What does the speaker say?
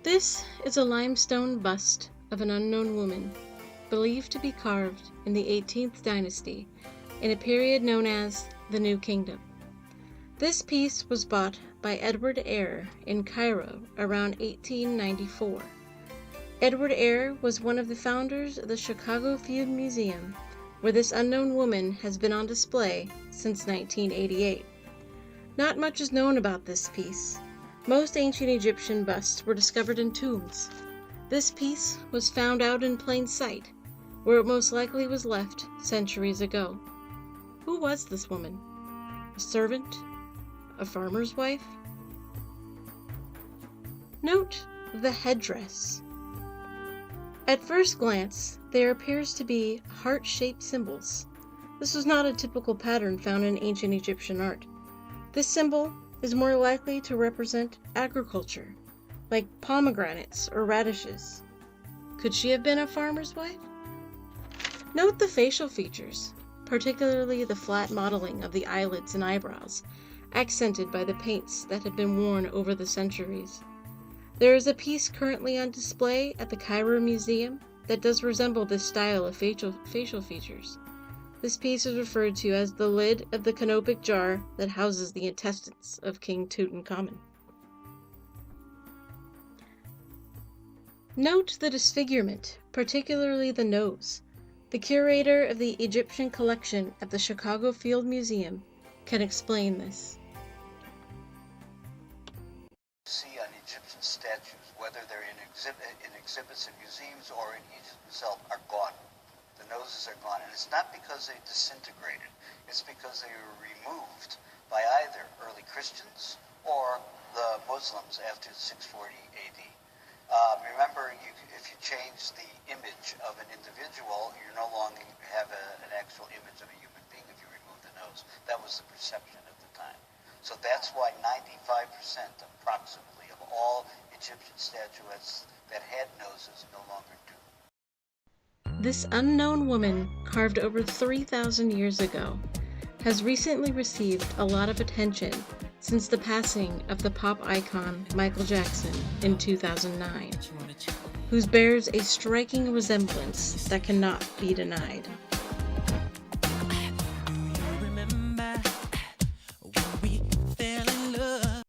This is a limestone bust of an unknown woman, believed to be carved in the 18th dynasty in a period known as the New Kingdom. This piece was bought by Edward Eyre in Cairo around 1894. Edward Eyre was one of the founders of the Chicago Field Museum, where this unknown woman has been on display since 1988. Not much is known about this piece. Most ancient Egyptian busts were discovered in tombs. This piece was found out in plain sight, where it most likely was left centuries ago. Who was this woman? A servant? A farmer's wife? Note the headdress. At first glance, there appears to be heart-shaped symbols. This was not a typical pattern found in ancient Egyptian art. This symbol is more likely to represent agriculture, like pomegranates or radishes. Could she have been a farmer's wife? Note the facial features, particularly the flat modeling of the eyelids and eyebrows, accented by the paints that have been worn over the centuries. There is a piece currently on display at the Cairo Museum that does resemble this style of facial features. This piece is referred to as the lid of the canopic jar that houses the intestines of King Tutankhamun. Note the disfigurement, particularly the nose. The curator of the Egyptian collection at the Chicago Field Museum can explain this. See on Egyptian statues, whether they're in exhibits in museums or in Egypt itself, are gone. The noses are gone, and it's not because they disintegrated. It's because they were removed by either early Christians or the Muslims after 640 AD. Remember, if you change the image of an individual, you no longer have an actual image of a human being if you remove the nose. That was the perception at the time. So that's why 95% approximately of all Egyptian statuettes that had noses no longer do. This unknown woman, carved over 3,000 years ago, has recently received a lot of attention since the passing of the pop icon Michael Jackson in 2009, who bears a striking resemblance that cannot be denied.